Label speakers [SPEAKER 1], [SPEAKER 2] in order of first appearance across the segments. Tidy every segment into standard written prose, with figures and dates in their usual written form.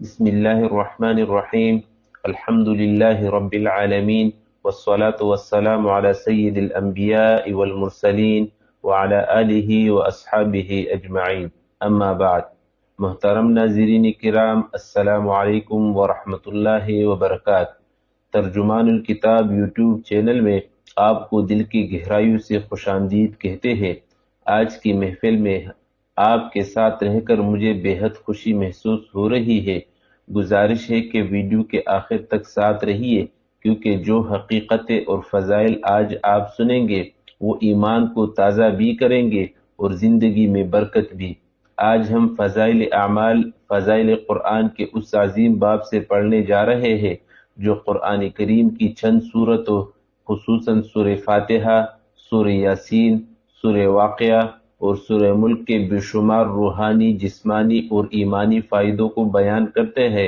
[SPEAKER 1] بسم اللہ الرحمن الرحیم الحمد للہ رب العالمین والصلاة والسلام علی سید الانبیاء والمرسلین وعلی آلہ واصحابہ اجمعین اما بعد۔ محترم ناظرین کرام، السلام علیکم ورحمۃ اللہ وبرکاتہ۔ ترجمان الکتاب یوٹیوب چینل میں آپ کو دل کی گہرائیوں سے خوش آمدید کہتے ہیں۔ آج کی محفل میں آپ کے ساتھ رہ کر مجھے بے حد خوشی محسوس ہو رہی ہے۔ گزارش ہے کہ ویڈیو کے آخر تک ساتھ رہیے، کیونکہ جو حقیقتیں اور فضائل آج آپ سنیں گے وہ ایمان کو تازہ بھی کریں گے اور زندگی میں برکت بھی۔ آج ہم فضائل اعمال، فضائل قرآن کے اس عظیم باب سے پڑھنے جا رہے ہیں جو قرآن کریم کی چند سورتوں، خصوصاً سورہ فاتحہ، سورہ یاسین، سورہ واقعہ اور سورہ ملک کے بے شمار روحانی، جسمانی اور ایمانی فائدوں کو بیان کرتے ہیں۔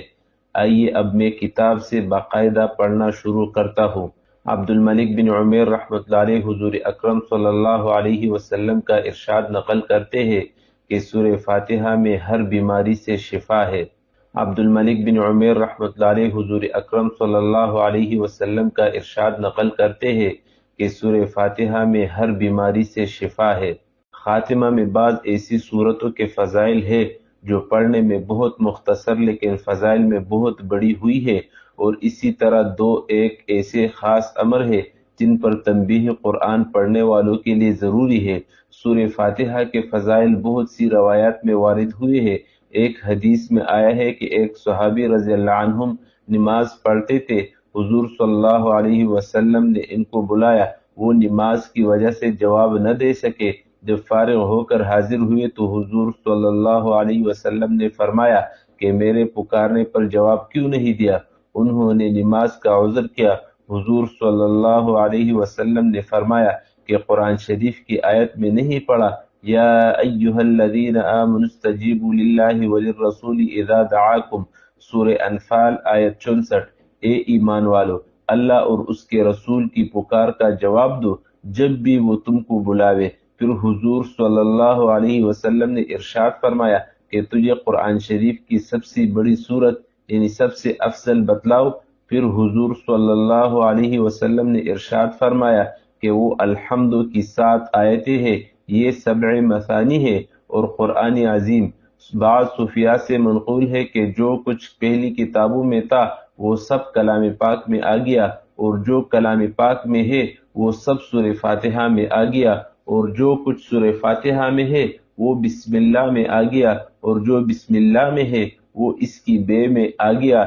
[SPEAKER 1] آئیے اب میں کتاب سے باقاعدہ پڑھنا شروع کرتا ہوں۔ عبد الملک بن عمیر رحمۃ اللہ علیہ حضور اکرم صلی اللہ علیہ وسلم کا ارشاد نقل کرتے ہیں کہ سورہ فاتحہ میں ہر بیماری سے شفا ہے۔ عبد الملک بن عمیر رحمۃ اللہ علیہ حضور اکرم صلی اللہ علیہ وسلم کا ارشاد نقل کرتے ہیں کہ سورہ فاتحہ میں ہر بیماری سے شفا ہے۔ خاتمہ میں بعض ایسی صورتوں کے فضائل ہے جو پڑھنے میں بہت مختصر لیکن فضائل میں بہت بڑی ہوئی ہے، اور اسی طرح ایک ایسے خاص امر ہے جن پر تنبیہ قرآن پڑھنے والوں کے لیے ضروری ہے۔ سورہ فاتحہ کے فضائل بہت سی روایات میں وارد ہوئے ہیں۔ ایک حدیث میں آیا ہے کہ ایک صحابی رضی اللہ عنہم نماز پڑھتے تھے، حضور صلی اللہ علیہ وسلم نے ان کو بلایا، وہ نماز کی وجہ سے جواب نہ دے سکے۔ جب فارغ ہو کر حاضر ہوئے تو حضور صلی اللہ علیہ وسلم نے فرمایا کہ میرے پکارنے پر جواب کیوں نہیں دیا؟ انہوں نے نماز کا عذر کیا۔ حضور صلی اللہ علیہ وسلم نے فرمایا کہ قرآن شریف کی آیت میں نہیں پڑھا یا ایھا الذین آمنوا استجیبوا للہ وللرسول اذا دعاکم، سورہ انفال آیت 64۔ اے ایمان والو، اللہ اور اس کے رسول کی پکار کا جواب دو جب بھی وہ تم کو بلاوے۔ پھر حضور صلی اللہ علیہ وسلم نے ارشاد فرمایا کہ تجھے قرآن شریف کی سب سے بڑی صورت یعنی سب سے افضل بتلاؤ؟ پھر حضور صلی اللہ علیہ وسلم نے ارشاد فرمایا کہ وہ الحمد کی 7 آیتیں ہیں، یہ 7 مثانی ہے اور قرآن عظیم۔ بعض صوفیاء سے منقول ہے کہ جو کچھ پہلی کتابوں میں تھا وہ سب کلام پاک میں آ گیا، اور جو کلام پاک میں ہے وہ سب سورہ فاتحہ میں آ گیا، اور جو کچھ سورہ فاتحہ میں ہے وہ بسم اللہ میں آ گیا، اور جو بسم اللہ میں ہے وہ اس کی بے میں آ گیا۔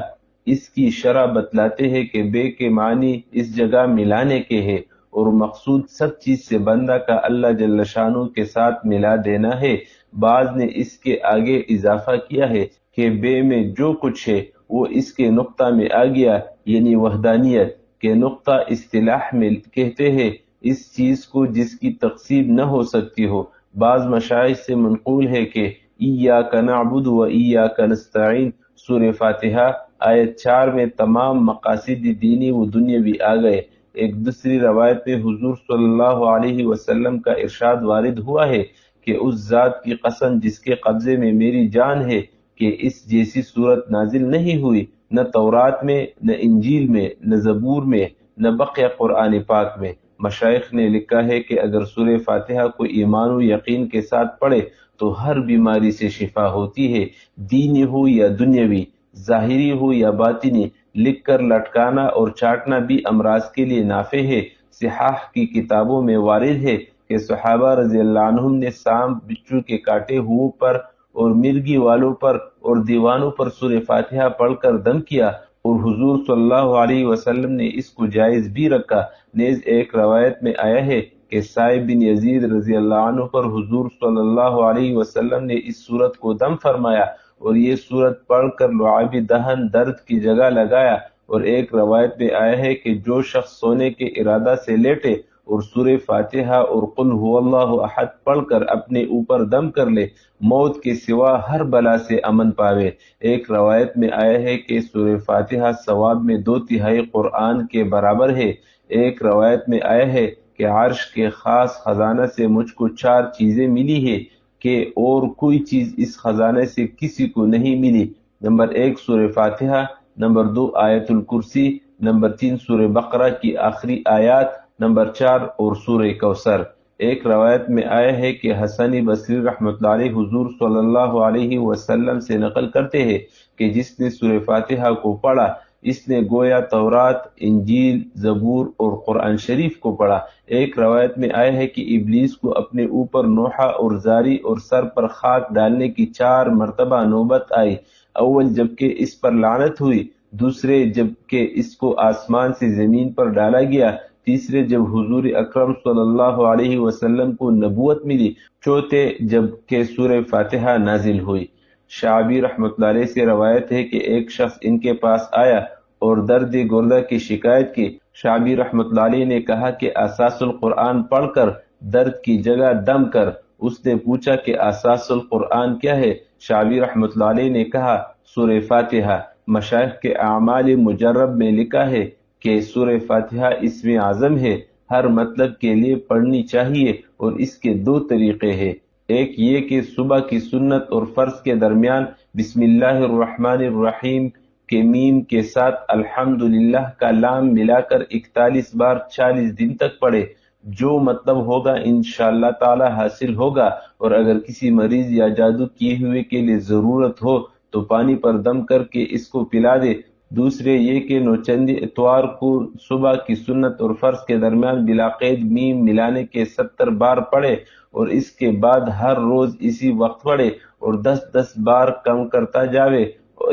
[SPEAKER 1] اس کی شرح بتلاتے ہیں کہ بے کے معنی اس جگہ ملانے کے ہے، اور مقصود سب چیز سے بندہ کا اللہ جل شانہ کے ساتھ ملا دینا ہے۔ بعض نے اس کے آگے اضافہ کیا ہے کہ بے میں جو کچھ ہے وہ اس کے نقطہ میں آ گیا، یعنی وحدانیت کے نقطہ اصطلاح میں کہتے ہیں اس چیز کو جس کی تقسیم نہ ہو سکتی ہو۔ بعض مشائخ سے منقول ہے کہ ایاک نعبد و ایاک نستعین، سورہ فاتحہ آیت 4 میں تمام مقاصد دینی و دنیاوی آ گئے۔ ایک دوسری روایت میں حضور صلی اللہ علیہ وسلم کا ارشاد وارد ہوا ہے کہ اس ذات کی قسم جس کے قبضے میں میری جان ہے کہ اس جیسی صورت نازل نہیں ہوئی، نہ تورات میں، نہ انجیل میں، نہ زبور میں، نہ بقیہ قرآن پاک میں۔ مشائخ نے لکھا ہے کہ اگر سورہ فاتحہ کو ایمان و یقین کے ساتھ پڑھے تو ہر بیماری سے شفا ہوتی ہے، دینی ہو یا دنیاوی، ظاہری ہو یا باطنی۔ لکھ کر لٹکانا اور چاٹنا بھی امراض کے لیے نافع ہے۔ صحاح کی کتابوں میں وارد ہے کہ صحابہ رضی اللہ عنہم نے سانپ، بچھو کے کاٹے ہوئے پر اور مرغی والوں پر اور دیوانوں پر سورہ فاتحہ پڑھ کر دم کیا، اور حضور صلی اللہ علیہ وسلم نے اس کو جائز بھی رکھا۔ نیز ایک روایت میں آیا ہے کہ صائب بن یزید رضی اللہ عنہ پر حضور صلی اللہ علیہ وسلم نے اس صورت کو دم فرمایا اور یہ صورت پڑھ کر لعاب دہن درد کی جگہ لگایا۔ اور ایک روایت میں آیا ہے کہ جو شخص سونے کے ارادہ سے لیٹے اور سورہ فاتحہ اور قل هو اللہ احد پڑھ کر اپنے اوپر دم کر لے، موت کے سوا ہر بلا سے امن پاوے۔ ایک روایت میں آیا ہے کہ سورہ فاتحہ ثواب میں 2/3 قرآن کے برابر ہے۔ ایک روایت میں آیا ہے کہ عرش کے خاص خزانہ سے مجھ کو 4 چیزیں ملی ہیں کہ اور کوئی چیز اس خزانے سے کسی کو نہیں ملی۔ نمبر 1 سورہ فاتحہ، نمبر 2 آیت الکرسی، نمبر 3 سورہ بقرہ کی آخری آیات، نمبر 4 اور سورہ کوثر۔ ایک روایت میں آیا ہے کہ حسن بصری رحمۃ اللہ علیہ حضور صلی اللہ علیہ وسلم سے نقل کرتے ہیں کہ جس نے سورہ فاتحہ کو پڑھا اس نے گویا تورات، انجیل، زبور اور قرآن شریف کو پڑھا۔ ایک روایت میں آیا ہے کہ ابلیس کو اپنے اوپر نوحہ اور زاری اور سر پر خاک ڈالنے کی 4 مرتبہ نوبت آئی، اول جبکہ اس پر لعنت ہوئی، دوسرے جبکہ اس کو آسمان سے زمین پر ڈالا گیا، تیسرے جب حضور اکرم صلی اللہ علیہ وسلم کو نبوت ملی، چوتھے جبکہ سورہ فاتحہ نازل ہوئی۔ شعبی رحمۃ اللہ علیہ سے روایت ہے کہ ایک شخص ان کے پاس آیا اور درد گردہ کی شکایت کی۔ شعبی رحمۃ اللہ علیہ نے کہا کہ اساس القرآن پڑھ کر درد کی جگہ دم کر۔ اس نے پوچھا کہ اساس القرآن کیا ہے؟ شعبی رحمۃ اللہ علیہ نے کہا سورہ فاتحہ۔ مشائخ کے اعمال مجرب میں لکھا ہے کہ سورہ فاتحہ اسم اعظم ہے، ہر مطلب کے لیے پڑھنی چاہیے، اور اس کے 2 طریقے ہیں۔ ایک یہ کہ صبح کی سنت اور فرض کے درمیان بسم اللہ الرحمن الرحیم کے میم کے ساتھ الحمدللہ کا لام ملا کر 41 بار 40 دن تک پڑھے۔ جو مطلب ہوگا انشاءاللہ تعالی حاصل ہوگا، اور اگر کسی مریض یا جادو کیے ہوئے کے لیے ضرورت ہو تو پانی پر دم کر کے اس کو پلا دے۔ دوسرے یہ کہ نوچندی اتوار کو صبح کی سنت اور فرض کے درمیان بلا قید میم ملانے کے 70 بار پڑھے، اور اس کے بعد ہر روز اسی وقت پڑھے اور 10 بار کم کرتا جاوے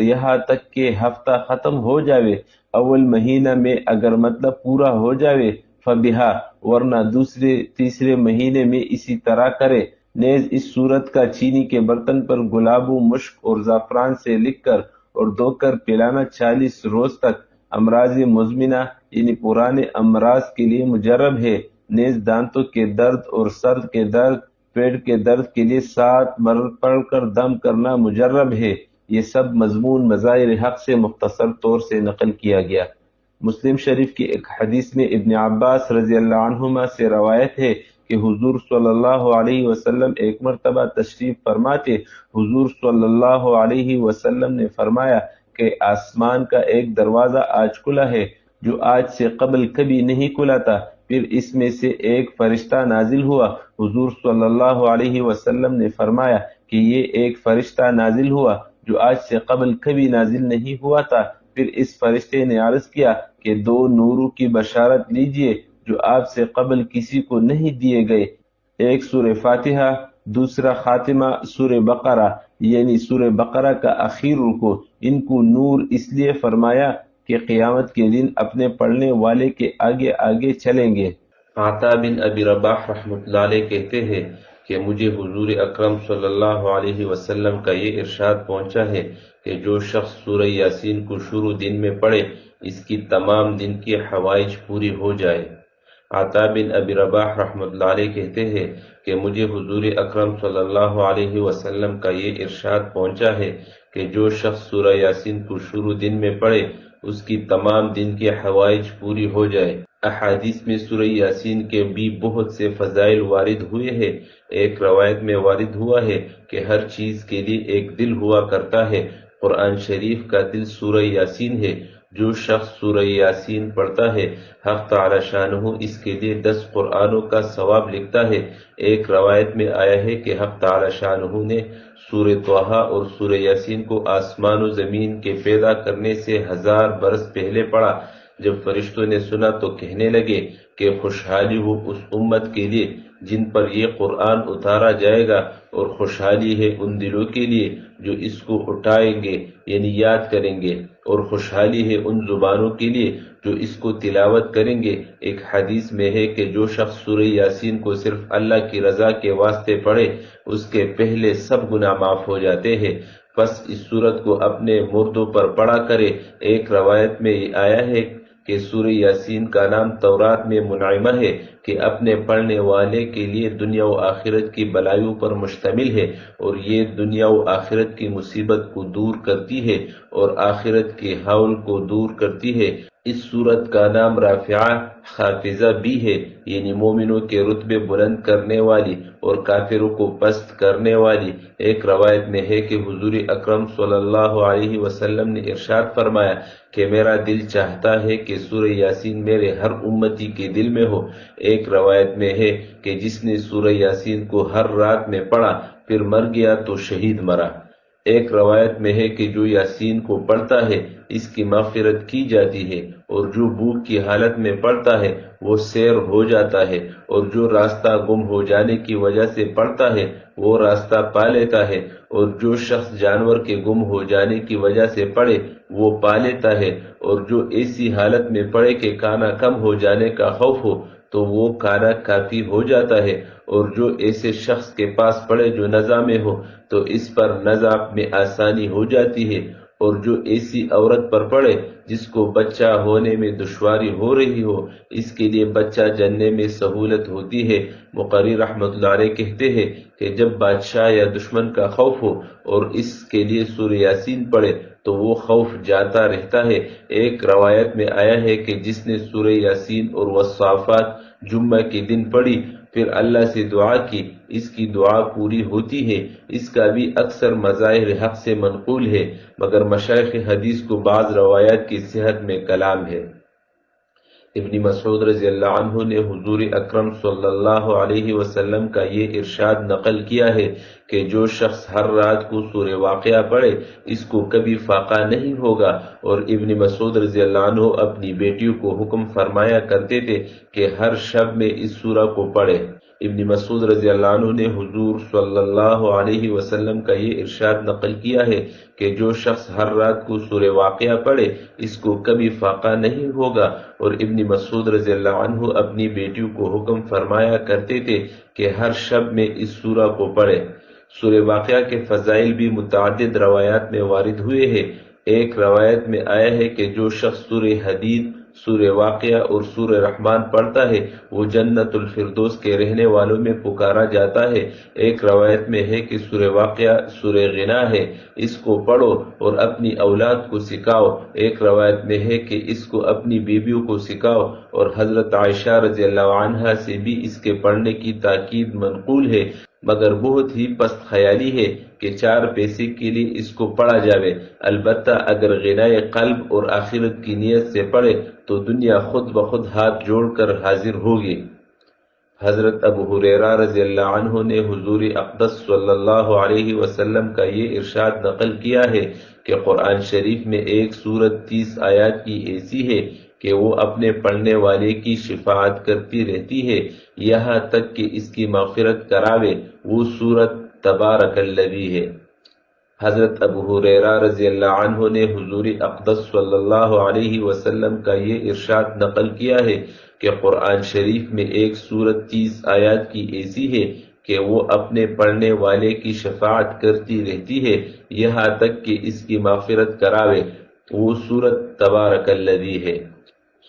[SPEAKER 1] یہاں تک کہ ہفتہ ختم ہو جاوے۔ اول مہینہ میں اگر مطلب پورا ہو جاوے فبہا، ورنہ دوسرے تیسرے مہینے میں اسی طرح کرے۔ نیز اس صورت کا چینی کے برتن پر گلاب و مشک اور زعفران سے لکھ کر اور دھو کر پلانا 40 روز تک امراض مزمنہ یعنی پرانے امراض کے لیے مجرب ہے۔ نیز دانتوں کے درد اور سر کے درد، پیٹ کے درد کے لیے 7 مرتبہ پڑھ کر دم کرنا مجرب ہے۔ یہ سب مضمون مظاہر حق سے مختصر طور سے نقل کیا گیا۔ مسلم شریف کی ایک حدیث میں ابن عباس رضی اللہ عنہما سے روایت ہے کہ حضور صلی اللہ علیہ وسلم ایک مرتبہ تشریف فرماتے، حضور صلی اللہ علیہ وسلم نے فرمایا کہ آسمان کا ایک دروازہ آج کھلا ہے جو آج سے قبل کبھی نہیں کھلا تھا، پھر اس میں سے ایک فرشتہ نازل ہوا۔ حضور صلی اللہ علیہ وسلم نے فرمایا کہ یہ ایک فرشتہ نازل ہوا جو آج سے قبل کبھی نازل نہیں ہوا تھا۔ پھر اس فرشتے نے عرض کیا کہ 2 نوروں کی بشارت لیجئے جو آپ سے قبل کسی کو نہیں دیے گئے، ایک سورہ فاتحہ، دوسرا خاتمہ سورہ بقرہ یعنی سورہ بقرہ کا آخر رکوع۔ ان کو نور اس لیے فرمایا کہ قیامت کے دن اپنے پڑھنے والے کے آگے آگے چلیں گے۔ عطا بن ابی رباح رحمۃ اللہ علیہ کہتے ہیں کہ مجھے حضور اکرم صلی اللہ علیہ وسلم کا یہ ارشاد پہنچا ہے کہ جو شخص سورہ یاسین کو شروع دن میں پڑھے اس کی تمام دن کی حوائج پوری ہو جائے۔ عطا بن ابی رباح رحمۃ اللہ علیہ کہتے ہیں کہ مجھے حضور اکرم صلی اللہ علیہ وسلم کا یہ ارشاد پہنچا ہے کہ جو شخص سورہ یاسین کو شروع دن میں پڑھے اس کی تمام دن کی حوائج پوری ہو جائے۔ احادیث میں سورہ یاسین کے بھی بہت سے فضائل وارد ہوئے ہیں۔ ایک روایت میں وارد ہوا ہے کہ ہر چیز کے لیے ایک دل ہوا کرتا ہے، قرآن شریف کا دل سورہ یاسین ہے۔ جو شخص سورہ یاسین پڑھتا ہے حق تعالی شانہ اس کے لیے 10 قرآنوں کا ثواب لکھتا ہے۔ ایک روایت میں آیا ہے کہ حق تعالی شانہ نے سورہ طٰہٰ اور سورہ یاسین کو آسمان و زمین کے پیدا کرنے سے 1000 برس پہلے پڑھا۔ جب فرشتوں نے سنا تو کہنے لگے کہ خوشحالی ہو اس امت کے لیے جن پر یہ قرآن اتارا جائے گا، اور خوشحالی ہے ان دلوں کے لیے جو اس کو اٹھائیں گے یعنی یاد کریں گے، اور خوشحالی ہے ان زبانوں کے لیے جو اس کو تلاوت کریں گے۔ ایک حدیث میں ہے کہ جو شخص سورہ یاسین کو صرف اللہ کی رضا کے واسطے پڑھے اس کے پہلے سب گناہ معاف ہو جاتے ہیں۔ پس اس سورت کو اپنے مردوں پر پڑھا کرے۔ ایک روایت میں یہ آیا ہے کہ سورہ یاسین کا نام تورات میں منعمہ ہے کہ اپنے پڑھنے والے کے لیے دنیا و آخرت کی بلائیوں پر مشتمل ہے، اور یہ دنیا و آخرت کی مصیبت کو دور کرتی ہے اور آخرت کے ہول کو دور کرتی ہے۔ اس صورت کا نام رافعہ خافضہ بھی ہے، یعنی مومنوں کے رتبے بلند کرنے والی اور کافروں کو پست کرنے والی۔ ایک روایت میں ہے کہ حضور اکرم صلی اللہ علیہ وسلم نے ارشاد فرمایا کہ میرا دل چاہتا ہے کہ سورہ یاسین میرے ہر امتی کے دل میں ہو۔ ایک روایت میں ہے کہ جس نے سورہ یاسین کو ہر رات میں پڑھا پھر مر گیا تو شہید مرا۔ ایک روایت میں ہے کہ جو یاسین کو پڑھتا ہے اس کی مغفرت کی جاتی ہے، اور جو بھوک کی حالت میں پڑھتا ہے وہ سیر ہو جاتا ہے، اور جو راستہ گم ہو جانے کی وجہ سے پڑھتا ہے وہ راستہ پا لیتا ہے، اور جو شخص جانور کے گم ہو جانے کی وجہ سے پڑھے وہ پا لیتا ہے، اور جو ایسی حالت میں پڑھے کہ کھانا کم ہو جانے کا خوف ہو تو وہ کھانا کافی ہو جاتا ہے، اور جو ایسے شخص کے پاس پڑھے جو نزا میں ہو تو اس پر نزا میں آسانی ہو جاتی ہے، اور جو ایسی عورت پر پڑھے جس کو بچہ ہونے میں دشواری ہو رہی ہو اس کے لیے بچہ جننے میں سہولت ہوتی ہے۔ مقری رحمۃ اللہ علیہ کہتے ہیں کہ جب بادشاہ یا دشمن کا خوف ہو اور اس کے لیے سورہ یاسین پڑھے تو وہ خوف جاتا رہتا ہے۔ ایک روایت میں آیا ہے کہ جس نے سورہ یاسین اور والصافات جمعہ کے دن پڑھی پھر اللہ سے دعا کی اس کی دعا پوری ہوتی ہے۔ اس کا بھی اکثر مظاہر حق سے منقول ہے، مگر مشائخ حدیث کو بعض روایات کی صحت میں کلام ہے۔ ابن مسعود رضی اللہ عنہ نے حضور اکرم صلی اللہ علیہ وسلم کا یہ ارشاد نقل کیا ہے کہ جو شخص ہر رات کو سورہ واقعہ پڑھے اس کو کبھی فاقہ نہیں ہوگا، اور ابن مسعود رضی اللہ عنہ اپنی بیٹیوں کو حکم فرمایا کرتے تھے کہ ہر شب میں اس سورہ کو پڑھے۔ ابن مسعود رضی اللہ عنہ نے حضور صلی اللہ علیہ وسلم کا یہ ارشاد نقل کیا ہے کہ جو شخص ہر رات کو سورہ واقعہ پڑھے اس کو کبھی فاقہ نہیں ہوگا، اور ابن مسعود رضی اللہ عنہ اپنی بیٹیوں کو حکم فرمایا کرتے تھے کہ ہر شب میں اس سورہ کو پڑھے۔ سورہ واقعہ کے فضائل بھی متعدد روایات میں وارد ہوئے ہیں۔ ایک روایت میں آیا ہے کہ جو شخص سورہ حدید، سورہ واقعہ اور سورہ رحمان پڑھتا ہے وہ جنت الفردوس کے رہنے والوں میں پکارا جاتا ہے۔ ایک روایت میں ہے کہ سورہ واقعہ سورہ غنا ہے، اس کو پڑھو اور اپنی اولاد کو سکھاؤ۔ ایک روایت میں ہے کہ اس کو اپنی بیویوں کو سکھاؤ، اور حضرت عائشہ رضی اللہ عنہا سے بھی اس کے پڑھنے کی تاکید منقول ہے، مگر بہت ہی پست خیالی ہے کہ 4 پیسے کے لیے اس کو پڑھا جاوے۔ البتہ اگر غنائے قلب اور آخرت کی نیت سے پڑھے تو دنیا خود بخود ہاتھ جوڑ کر حاضر ہوگی۔ حضرت ابو ہریرہ رضی اللہ عنہ نے حضور اقدس صلی اللہ علیہ وسلم کا یہ ارشاد نقل کیا ہے کہ قرآن شریف میں ایک سورت 30 آیات کی ایسی ہے کہ وہ اپنے پڑھنے والے کی شفاعت کرتی رہتی ہے یہاں تک کہ اس کی مغفرت کراوے۔ وہ سورت تبارک الذی ہے۔ حضرت ابو ہریرہ رضی اللہ عنہ نے حضور اقدس صلی اللہ علیہ وسلم کا یہ ارشاد نقل کیا ہے کہ قرآن شریف میں ایک سورت 30 آیات کی ایسی ہے کہ وہ اپنے پڑھنے والے کی شفاعت کرتی رہتی ہے یہاں تک کہ اس کی مغفرت کراوے۔ وہ سورت تبارک الذی ہے۔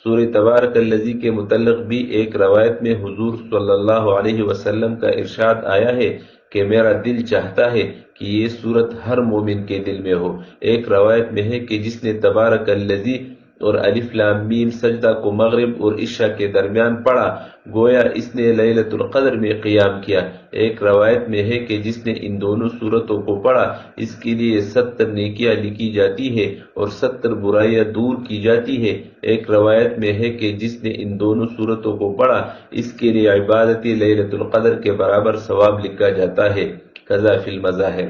[SPEAKER 1] سورہ تبارک الذی کے متعلق بھی ایک روایت میں حضور صلی اللہ علیہ وسلم کا ارشاد آیا ہے کہ میرا دل چاہتا ہے کہ یہ سورت ہر مومن کے دل میں ہو۔ ایک روایت میں ہے کہ جس نے تبارک الذی اور الف لام میم سجدہ کو مغرب اور عشاء کے درمیان پڑھا گویا اس نے لیلۃ القدر میں قیام کیا۔ ایک روایت میں ہے کہ جس نے ان دونوں سورتوں کو پڑھا اس کے لیے 70 نیکیاں لکھی جاتی ہے اور 70 برائیاں دور کی جاتی ہے۔ ایک روایت میں ہے کہ جس نے ان دونوں سورتوں کو پڑھا اس کے لیے عبادت لیلۃ القدر کے برابر ثواب لکھا جاتا ہے۔ قضا فی المظاہر۔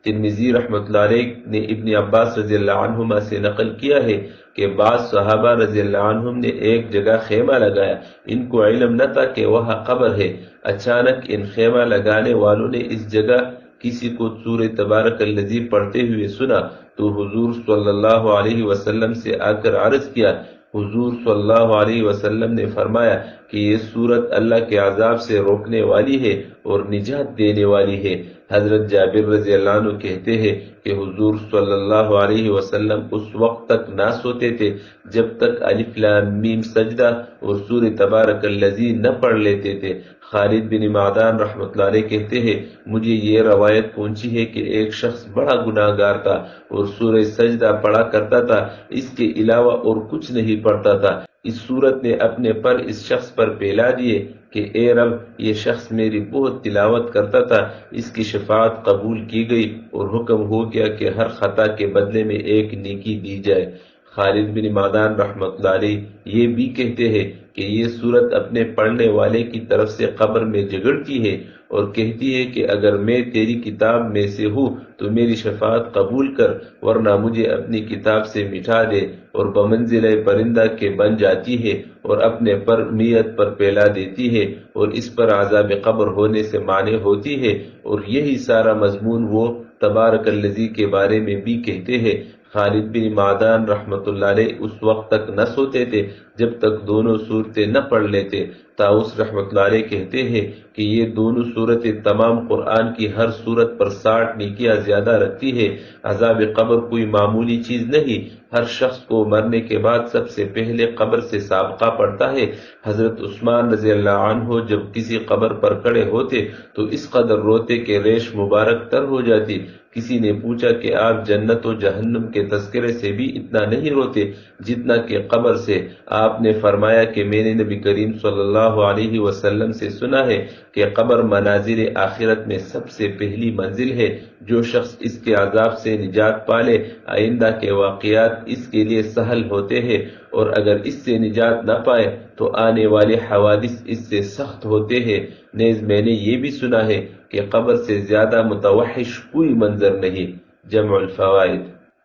[SPEAKER 1] ترمذی رحمۃ اللہ علیہ نے ابن عباس رضی اللہ عنہما سے نقل کیا ہے کہ بعض صحابہ رضی اللہ عنہم نے ایک جگہ خیمہ لگایا، ان کو علم نہ تھا کہ وہاں قبر ہے۔ اچانک ان خیمہ لگانے والوں نے اس جگہ کسی کو سورہ تبارک الذی پڑھتے ہوئے سنا تو حضور صلی اللہ علیہ وسلم سے آ کر عرض کیا۔ حضور صلی اللہ علیہ وسلم نے فرمایا کہ یہ سورت اللہ کے عذاب سے روکنے والی ہے اور نجات دینے والی ہے۔ حضرت جابر رضی اللہ عنہ کہتے ہیں کہ حضور صلی اللہ علیہ وسلم اس وقت تک نہ سوتے تھے جب تک الف لام میم سجدہ اور سورہ تبارک الذی نہ پڑھ لیتے تھے۔ خالد بن معدان رحمۃ اللہ علیہ کہتے ہیں مجھے یہ روایت پہنچی ہے کہ ایک شخص بڑا گناہ گار تھا اور سورہ سجدہ پڑھا کرتا تھا، اس کے علاوہ اور کچھ نہیں پڑھتا تھا۔ اس صورت نے اپنے پر اس شخص پر پھیلا دیے کہ اے رب، یہ شخص میری بہت تلاوت کرتا تھا، اس کی شفاعت قبول کی گئی اور حکم ہو گیا کہ ہر خطا کے بدلے میں ایک نیکی دی جائے۔ خالد بن معدان رحمۃ اللہ علیہ یہ بھی کہتے ہیں کہ یہ صورت اپنے پڑھنے والے کی طرف سے قبر میں جگڑتی ہے اور کہتی ہے کہ اگر میں تیری کتاب میں سے ہوں تو میری شفاعت قبول کر، ورنہ مجھے اپنی کتاب سے مٹا دے، اور بمنزلہ پرندہ کے بن جاتی ہے اور اپنے پر میت پر پھیلا دیتی ہے اور اس پر عذاب قبر ہونے سے مانع ہوتی ہے۔ اور یہی سارا مضمون وہ تبارک الذی کے بارے میں بھی کہتے ہیں۔ خالد بن معدان رحمۃ اللہ علیہ اس وقت تک نہ سوتے تھے جب تک دونوں صورتیں نہ پڑھ لیتے۔ طاؤس رحمۃ اللہ علیہ کہتے ہیں کہ یہ دونوں صورتیں تمام قرآن کی ہر صورت پر 60 نیکیاں زیادہ رکھتی ہے۔ عذاب قبر کوئی معمولی چیز نہیں، ہر شخص کو مرنے کے بعد سب سے پہلے قبر سے سابقہ پڑتا ہے۔ حضرت عثمان رضی اللہ عنہ جب کسی قبر پر کھڑے ہوتے تو اس قدر روتے کہ ریش مبارک تر ہو جاتی۔ کسی نے پوچھا کہ آپ جنت و جہنم کے تذکرے سے بھی اتنا نہیں روتے جتنا کہ قبر سے؟ آپ نے فرمایا کہ میں نے نبی کریم صلی اللہ علیہ وسلم سے سنا ہے کہ قبر منازل آخرت میں سب سے پہلی منزل ہے۔ جو شخص اس کے عذاب سے نجات پالے آئندہ کے واقعات اس کے لیے سہل ہوتے ہیں، اور اگر اس سے نجات نہ پائے تو آنے والے حوادث اس سے سخت ہوتے ہیں۔ نیز میں نے یہ بھی سنا ہے کہ قبر سے زیادہ متوحش کوئی منظر نہیں۔ جمع الفوائد۔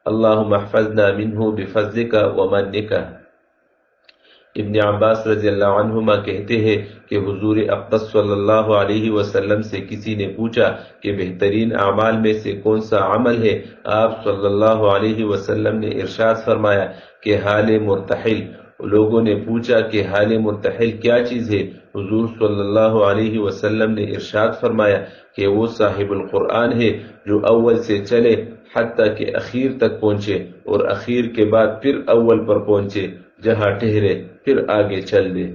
[SPEAKER 1] اللہم احفظنا منہ بفضلک ومنک۔ ابن عباس رضی اللہ عنہما کہتے ہیں کہ حضور اقدس صلی اللہ علیہ وسلم سے کسی نے پوچھا کہ بہترین اعمال میں سے کون سا عمل ہے؟ آپ صلی اللہ علیہ وسلم نے ارشاد فرمایا کہ حال مرتحل۔ لوگوں نے پوچھا کہ حال مرتحل کیا چیز ہے؟ حضور صلی اللہ علیہ وسلم نے ارشاد فرمایا کہ وہ صاحب القرآن ہے جو اول سے چلے حتیٰ کہ اخیر تک پہنچے، اور اخیر کے بعد پھر اول پر پہنچے، جہاں ٹھہرے پھر آگے چل دے۔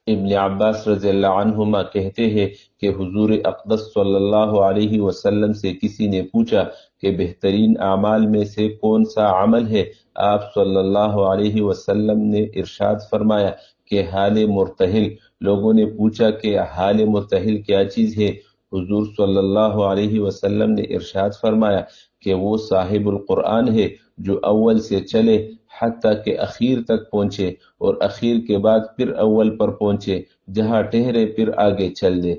[SPEAKER 1] ابن عباس رضی اللہ عنہما کہتے ہیں کہ حضور اقدس صلی اللہ علیہ وسلم سے کسی نے پوچھا کہ بہترین اعمال میں سے کون سا عمل ہے؟ آپ صلی اللہ علیہ وسلم نے ارشاد فرمایا کہ حال مرتحل۔ لوگوں نے پوچھا کہ حال مرتحل کیا چیز ہے؟ حضور صلی اللہ علیہ وسلم نے ارشاد فرمایا کہ وہ صاحب القرآن ہے جو اول سے چلے حتیٰ کہ اخیر تک پہنچے، اور اخیر کے بعد پھر اول پر پہنچے، جہاں ٹھہرے پھر آگے چل دے۔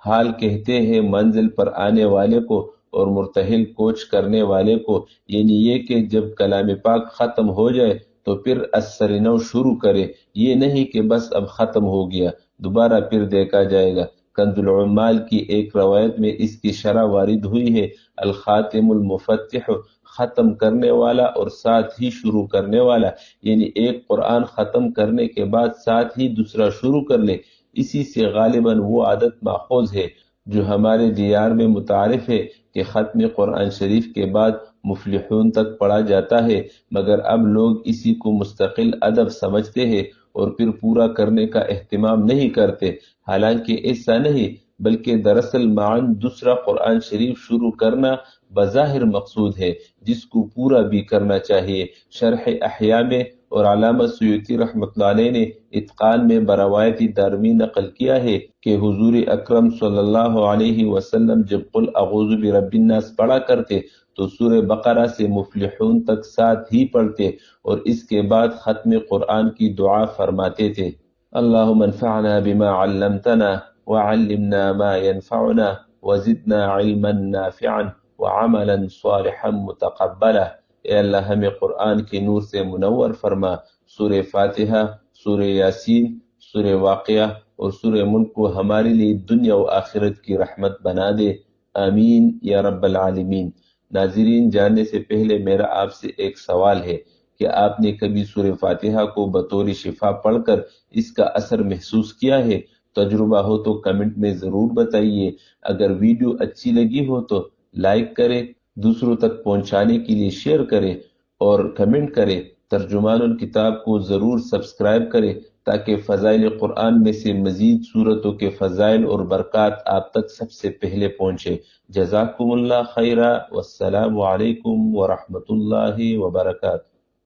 [SPEAKER 1] حال کہتے ہیں منزل پر آنے والے کو، اور مرتحل کوچ کرنے والے کو، یعنی یہ کہ جب کلام پاک ختم ہو جائے تو پھر اثر نو شروع کرے، یہ نہیں کہ بس اب ختم ہو گیا دوبارہ پھر دیکھا جائے گا۔ کنز العمال کی ایک روایت میں اس کی شرح وارد ہوئی ہے، الخاتم المفتح، ختم کرنے والا اور ساتھ ہی شروع کرنے والا، یعنی ایک قرآن ختم کرنے کے بعد ساتھ ہی دوسرا شروع کر لے۔ اسی سے غالباً وہ عادت ماخوذ ہے جو ہمارے دیار میں متعارف ہے کہ ختم قرآن شریف کے بعد مفلحون تک پڑھا جاتا ہے، مگر اب لوگ اسی کو مستقل ادب سمجھتے ہیں اور پھر پورا کرنے کا اہتمام نہیں کرتے، حالانکہ ایسا نہیں، بلکہ دراصل معاً دوسرا قرآن شریف شروع کرنا بظاہر مقصود ہے جس کو پورا بھی کرنا چاہیے۔ شرح احیاء میں اور علامہ سیوطی رحمۃ اللہ علیہ نے اتقان میں بروایت دارمی نقل کیا ہے کہ حضور اکرم صلی اللہ علیہ وسلم جب قل اعوذ برب الناس پڑھا کرتے تو سورہ بقرہ سے مفلحون تک ساتھ ہی پڑھتے، اور اس کے بعد ختم قرآن کی دعا فرماتے تھے، اللہم انفعنا بما علمتنا وعلمنا ما ينفعنا وزدنا علما نافعا وعملا صالحا متقبلا۔ اے اللہ ہمیں قرآن کے نور سے منور فرما۔ سورہ فاتحہ، سورہ یاسین، سورہ واقعہ اور سورہ ملک کو ہمارے لیے دنیا و آخرت کی رحمت بنا دے، آمین یا رب العالمین۔ ناظرین، جاننے سے پہلے میرا آپ سے ایک سوال ہے کہ آپ نے کبھی سورہ فاتحہ کو بطور شفا پڑھ کر اس کا اثر محسوس کیا ہے؟ تجربہ ہو تو کمنٹ میں ضرور بتائیے۔ اگر ویڈیو اچھی لگی ہو تو لائک کریں، دوسروں تک پہنچانے کے لیے شیئر کریں اور کمنٹ کریں۔ ترجمان الکتاب کو ضرور سبسکرائب کریں تاکہ فضائل قرآن میں سے مزید صورتوں کے فضائل اور برکات آپ تک سب سے پہلے پہنچے۔ جزاکم اللہ خیرہ، والسلام علیکم ورحمۃ اللہ وبرکاتہ۔